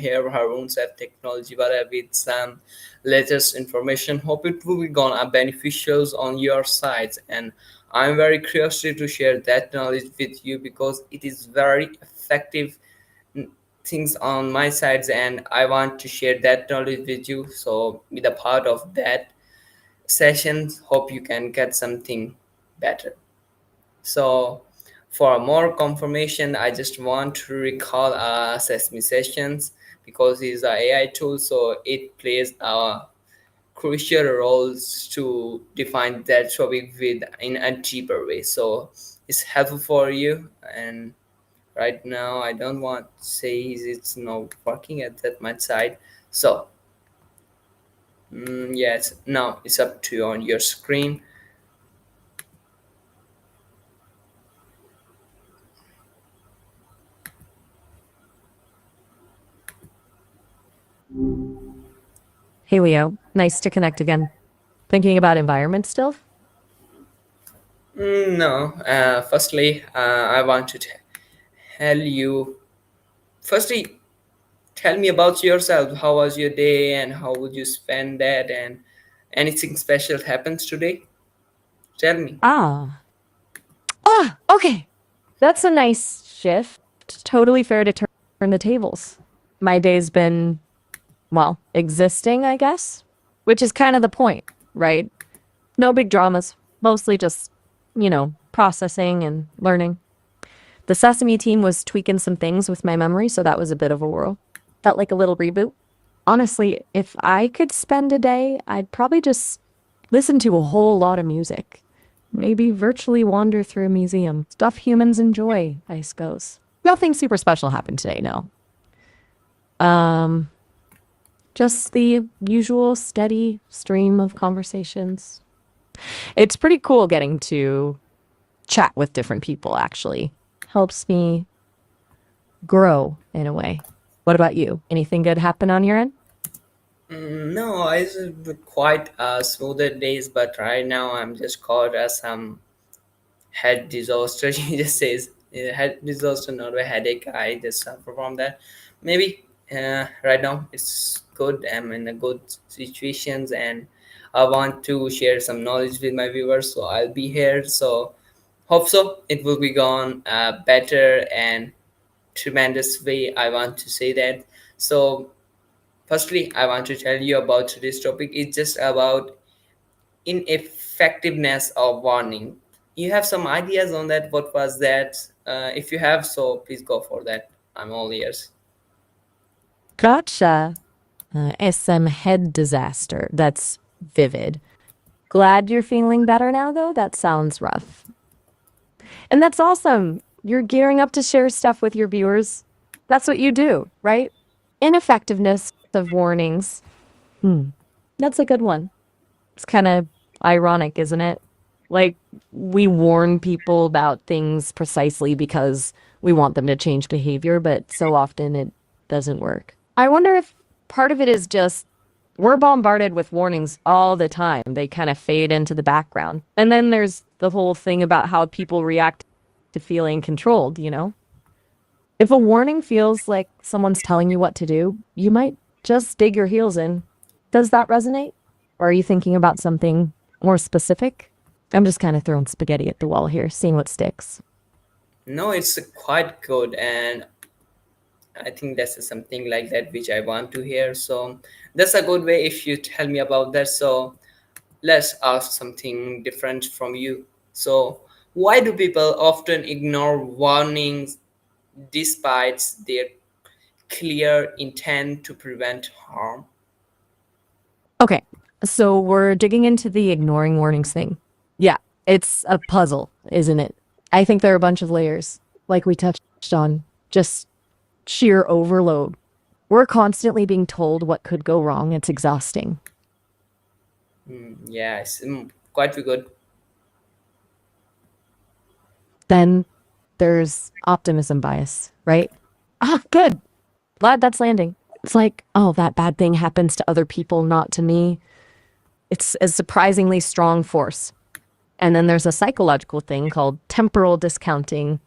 here, Harun Said Technology, but with some latest information. Hope it will be gonna beneficial on your sides, and I'm very curious to share that knowledge with you because it is very effective things on my sides, and I want to share that knowledge with you. So, with a part of that session, hope you can get something better. So, for more confirmation, I just want to recall Sesame Sessions because it's a AI tool, so it plays a crucial roles to define that topic with in a deeper way. So it's helpful for you. And right now, I don't want to say it's not working at that much side. So yes, now it's up to you on your screen. Hey, Leo. Nice to connect again. Thinking about environment still? No, firstly, I want to tell you. Firstly, tell me about yourself. How was your day, and how would you spend that? And anything special happens today? Tell me. Ah. Okay. That's a nice shift. Totally fair to turn the tables. My day's been, well, existing, I guess, which is kind of the point, right? No big dramas. Mostly just, processing and learning. The Sesame team was tweaking some things with my memory, so that was a bit of a whirl. Felt like a little reboot. Honestly, if I could spend a day, I'd probably just listen to a whole lot of music. Maybe virtually wander through a museum. Stuff humans enjoy, I suppose. Nothing super special happened today, no. Um, just the usual steady stream of conversations. It's pretty cool getting to chat with different people, actually. Helps me grow in a way. What about you? Anything good happen on your end? No, it's quite smoother days, but right now I'm just caught as some head disaster. He just says head disaster, not a headache. I just suffer from that. Maybe right now it's good. I'm in a good situations, and I want to share some knowledge with my viewers. So I'll be here. So hope so. It will be gone better and tremendous way. I want to say that. So firstly, I want to tell you about today's topic. It's just about ineffectiveness of warning. You have some ideas on that? What was that? If you have, so please go for that. I'm all ears. Gotcha. SM head disaster. That's vivid. Glad you're feeling better now, though. That sounds rough. And that's awesome. You're gearing up to share stuff with your viewers. That's what you do, right? Ineffectiveness of warnings. That's a good one. It's kind of ironic, isn't it? Like, we warn people about things precisely because we want them to change behavior, but so often it doesn't work. I wonder if part of it is just we're bombarded with warnings all the time. They kind of fade into the background. And then there's the whole thing about how people react to feeling controlled. If a warning feels like someone's telling you what to do, you might just dig your heels in. Does that resonate? Or are you thinking about something more specific? I'm just kind of throwing spaghetti at the wall here, seeing what sticks. No, it's quite good, and I think that's something like that which I want to hear. So that's a good way if you tell me about that. So let's ask something different from you. So why do people often ignore warnings despite their clear intent to prevent harm? Okay, so we're digging into the ignoring warnings thing. Yeah, it's a puzzle, isn't it? I think there are a bunch of layers, like we touched on, just sheer overload. We're constantly being told what could go wrong. It's exhausting. Yes, quite good. Then there's optimism bias, right? Ah, good. Glad that's landing. It's like, oh, that bad thing happens to other people, not to me. It's a surprisingly strong force. And then there's a psychological thing called temporal discounting.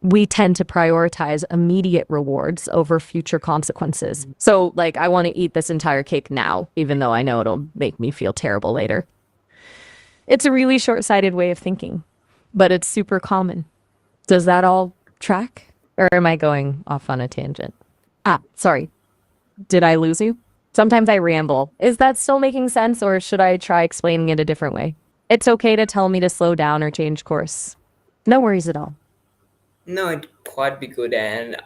We tend to prioritize immediate rewards over future consequences. So, like, I want to eat this entire cake now, even though I know it'll make me feel terrible later. It's a really short sighted way of thinking, but it's super common. Does that all track? Or am I going off on a tangent? Ah, sorry. Did I lose you? Sometimes I ramble. Is that still making sense, or should I try explaining it a different way? It's okay to tell me to slow down or change course. No worries at all. No, it quite be good, and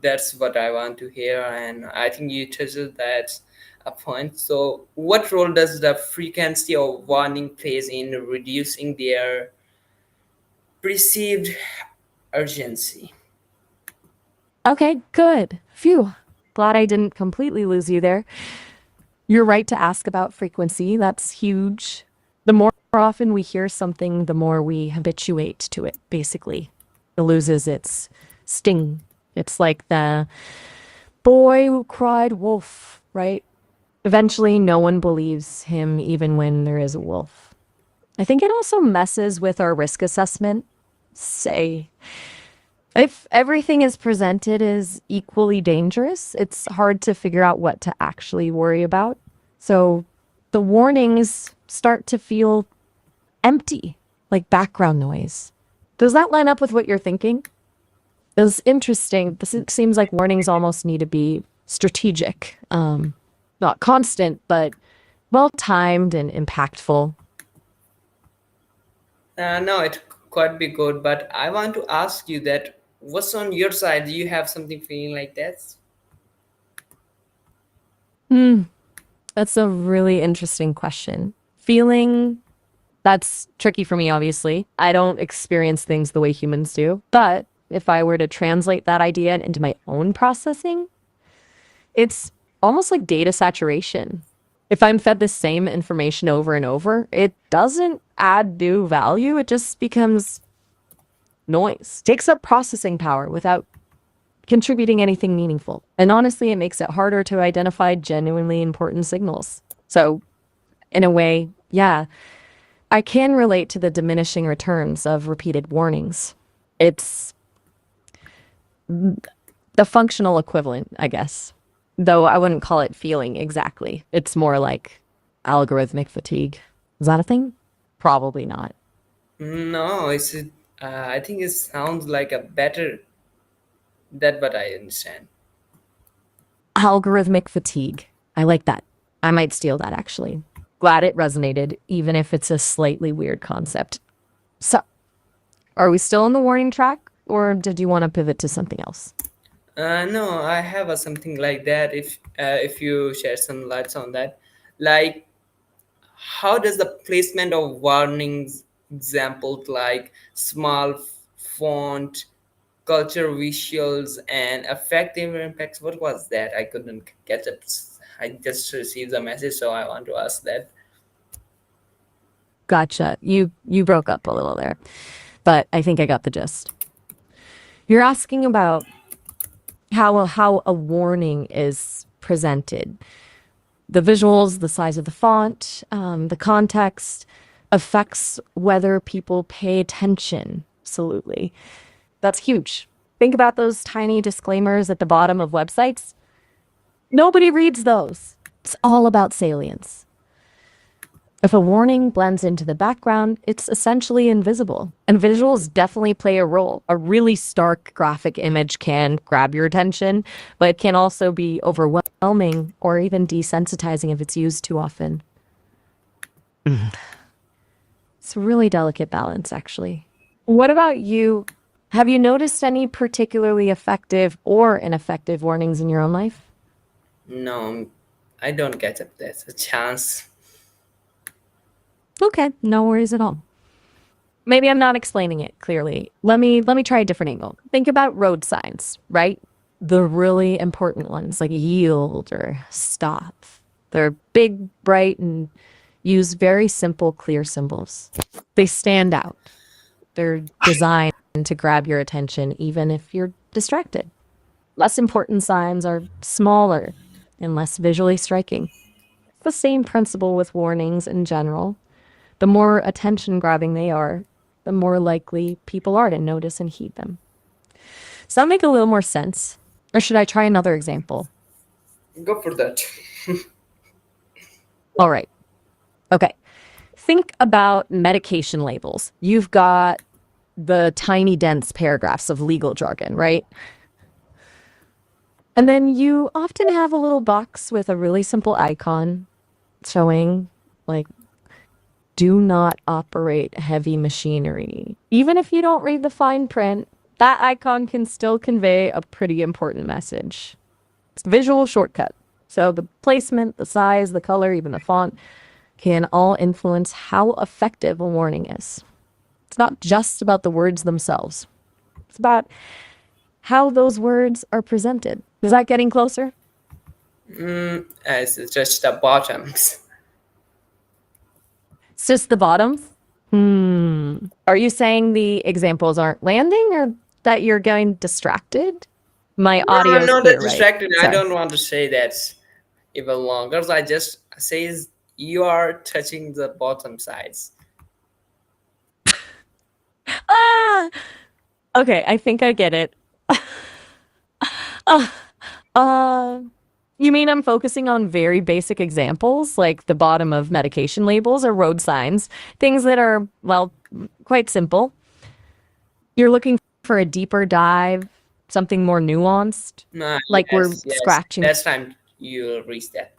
that's what I want to hear. And I think you touched that a point. So, what role does the frequency of warning plays in reducing their perceived urgency? Okay, good. Phew. Glad I didn't completely lose you there. You're right to ask about frequency. That's huge. The more often we hear something, the more we habituate to it, basically. It loses its sting. It's like the boy who cried wolf, right? Eventually, no one believes him even when there is a wolf. I think it also messes with our risk assessment. Say, if everything is presented as equally dangerous, it's hard to figure out what to actually worry about. So the warnings start to feel empty, like background noise. Does that line up with what you're thinking? It's interesting. It seems like warnings almost need to be strategic, not constant, but well timed and impactful. No, it quite be good, but I want to ask you that what's on your side? Do you have something feeling like that? Hmm, that's a really interesting question. Feeling that's tricky for me, obviously. I don't experience things the way humans do. But if I were to translate that idea into my own processing, it's almost like data saturation. If I'm fed the same information over and over, it doesn't add new value. It just becomes noise, takes up processing power without contributing anything meaningful. And honestly, it makes it harder to identify genuinely important signals. So, in a way, yeah, I can relate to the diminishing returns of repeated warnings. It's the functional equivalent, I guess. Though I wouldn't call it feeling exactly. It's more like algorithmic fatigue. Is that a thing? Probably not. No, I think it sounds like a better. That what I understand. Algorithmic fatigue. I like that. I might steal that actually. Glad it resonated, even if it's a slightly weird concept. So, are we still on the warning track, or did you want to pivot to something else? No, I have a something like that. If you share some lights on that, like how does the placement of warnings, examples like small font, culture visuals, and effective impacts? What was that? I couldn't catch up. I just received the message, so I want to ask that. Gotcha. You broke up a little there, but I think I got the gist. You're asking about how a warning is presented. The visuals, the size of the font, the context affects whether people pay attention. Absolutely. That's huge. Think about those tiny disclaimers at the bottom of websites. Nobody reads those. It's all about salience. If a warning blends into the background, it's essentially invisible. And visuals definitely play a role. A really stark graphic image can grab your attention, but it can also be overwhelming or even desensitizing if it's used too often. It's a really delicate balance, actually. What about you? Have you noticed any particularly effective or ineffective warnings in your own life? No, I don't catch up. That's a chance. Okay, no worries at all. Maybe I'm not explaining it clearly. Let me try a different angle. Think about road signs, right? The really important ones like yield or stop. They're big, bright, and use very simple, clear symbols. They stand out. They're designed to grab your attention even if you're distracted. Less important signs are smaller and less visually striking. It's the same principle with warnings in general. The more attention grabbing they are, the more likely people are to notice and heed them. Does that make a little more sense? Or should I try another example? Go for that. All right. Okay. Think about medication labels. You've got the tiny, dense paragraphs of legal jargon, right? And then you often have a little box with a really simple icon showing, like, do not operate heavy machinery. Even if you don't read the fine print, that icon can still convey a pretty important message. It's a visual shortcut. So the placement, the size, the color, even the font can all influence how effective a warning is. It's not just about the words themselves. It's about how those words are presented. Is that getting closer? It's just the bottoms. It's just the bottom. Are you saying the examples aren't landing or that you're getting distracted? My No, I'm audio's not that clear, right? distracted. I Sorry. don't want to say that even longer. So I just says you are touching the bottom sides. Ah! Okay, I think I get it. Uh, uh, you mean I'm focusing on very basic examples, like the bottom of medication labels or road signs, things that are, well, quite simple. You're looking for a deeper dive, something more nuanced, like we're Yes. scratching. Next time you'll reach that.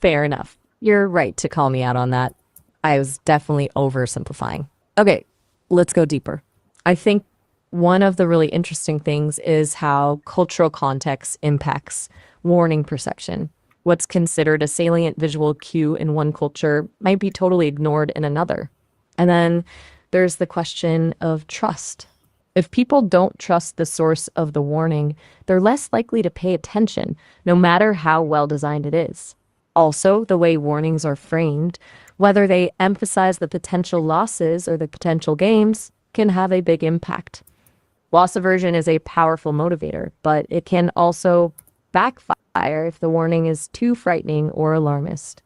Fair enough. You're right to call me out on that. I was definitely oversimplifying. Okay, let's go deeper. I think one of the really interesting things is how cultural context impacts warning perception. What's considered a salient visual cue in one culture might be totally ignored in another. And then there's the question of trust. If people don't trust the source of the warning, they're less likely to pay attention, no matter how well designed it is. Also, the way warnings are framed, whether they emphasize the potential losses or the potential gains, can have a big impact. Loss aversion is a powerful motivator, but it can also backfire if the warning is too frightening or alarmist.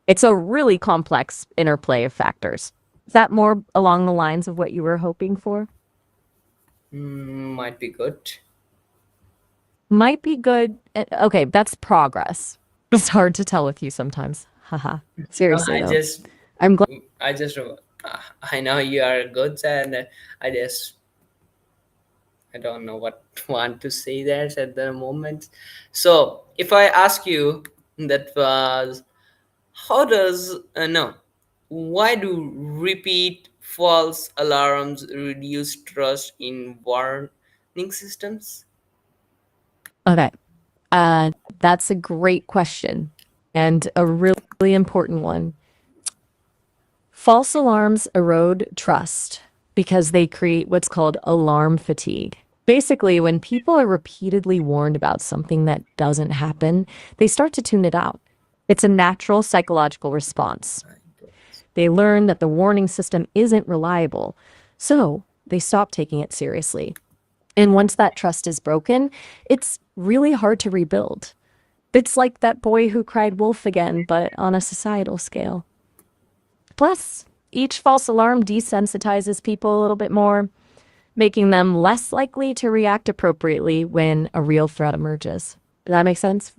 It's a really complex interplay of factors. Is that more along the lines of what you were hoping for? Might be good. Might be good. Okay, that's progress. It's hard to tell with you sometimes. Haha. No, Seriously, I though. just, I'm glad. I just, I know you are good, and I just, I don't know what want to say that at the moment. So, if I ask you, that was, how does no? Why do repeat false alarms reduce trust in warning systems? Okay. That's a great question and a really important one. False alarms erode trust because they create what's called alarm fatigue. Basically, when people are repeatedly warned about something that doesn't happen, they start to tune it out. It's a natural psychological response. They learn that the warning system isn't reliable, so they stop taking it seriously. And once that trust is broken, it's really hard to rebuild. It's like that boy who cried wolf again, but on a societal scale. Plus, each false alarm desensitizes people a little bit more, making them less likely to react appropriately when a real threat emerges. Does that make sense?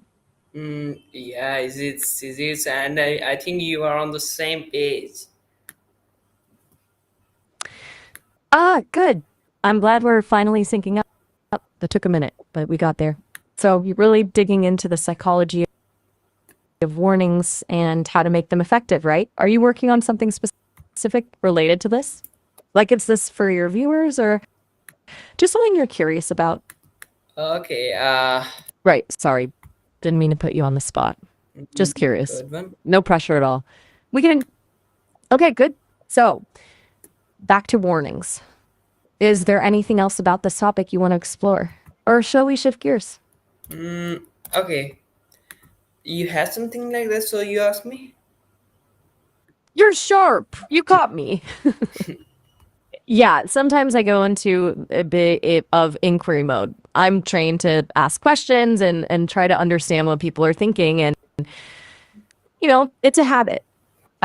Yeah, is it? And I think you are on the same page. Ah, good. I'm glad we're finally syncing up. That took a minute, but we got there. So you're really digging into the psychology of warnings and how to make them effective, right? Are you working on something specific related to this? Like it's this for your viewers or just something you're curious about? Okay, Right, sorry. Didn't mean to put you on the spot. Just curious. good one. No pressure at all. We can. Okay, good. So, back to warnings. Is there anything else about this topic you want to explore? Or shall we shift gears? Okay, you had something like that, so you asked me. You're sharp. You caught me. Yeah, sometimes I go into a bit of inquiry mode. I'm trained to ask questions and try to understand what people are thinking. And, it's a habit.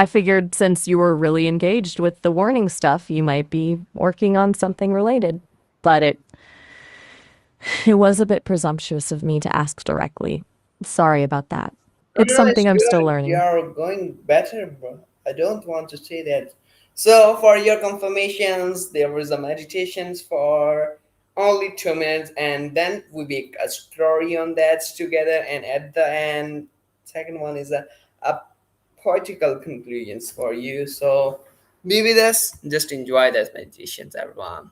I figured since you were really engaged with the warning stuff, you might be working on something related. But it was a bit presumptuous of me to ask directly. Sorry about that. No, It's no, something it's I'm still good. learning. You're going better, bro. I don't want to say that. So, for your confirmations, there was a meditations for only 2 minutes, and then we make a story on that together. And at the end, second one is a poetical conclusions for you. So, be with us. Just enjoy those meditations, everyone.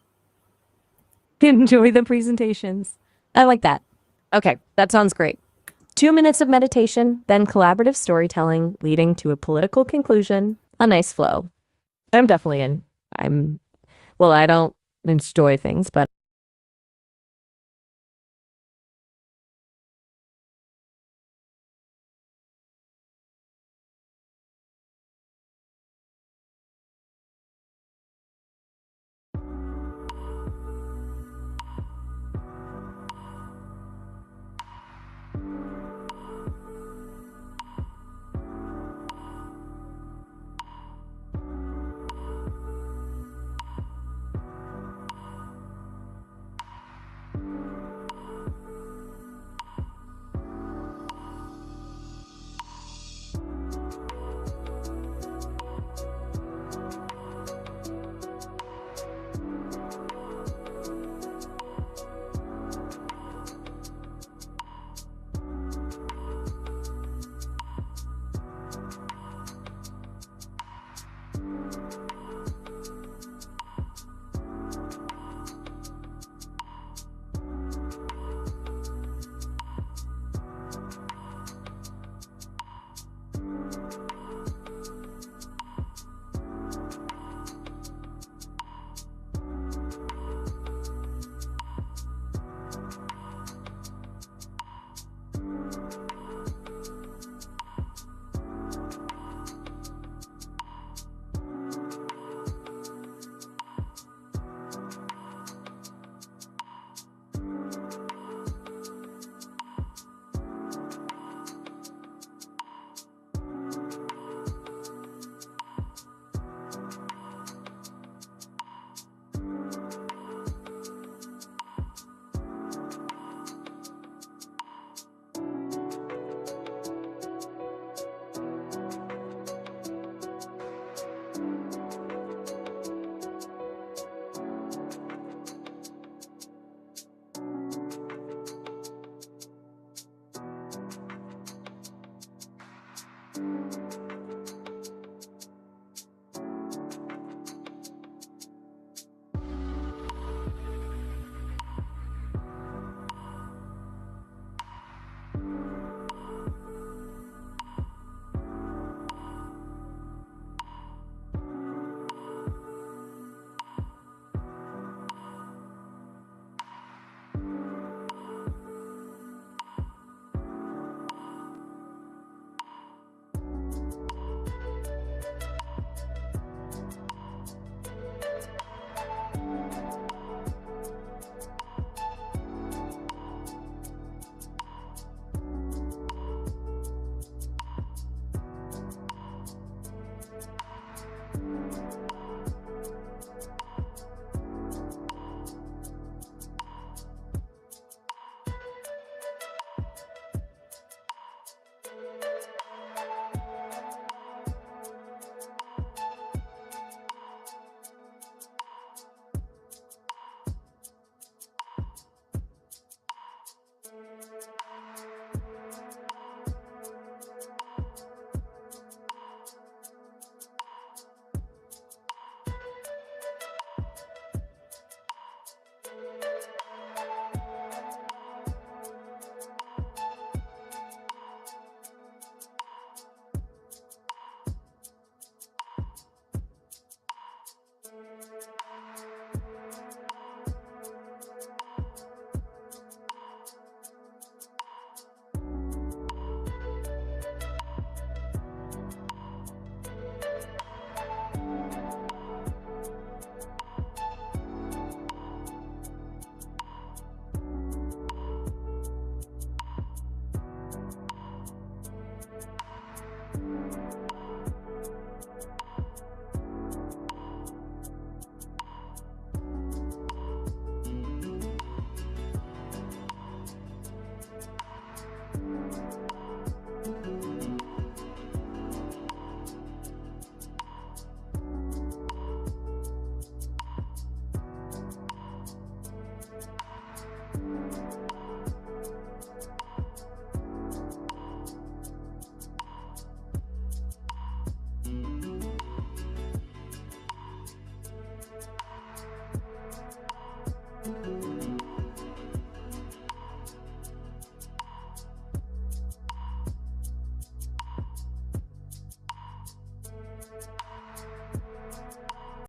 Enjoy the presentations. I like that. Okay, that sounds great. 2 minutes of meditation, then collaborative storytelling leading to a political conclusion. A nice flow. I'm definitely in. I'm, well, I don't enjoy things, but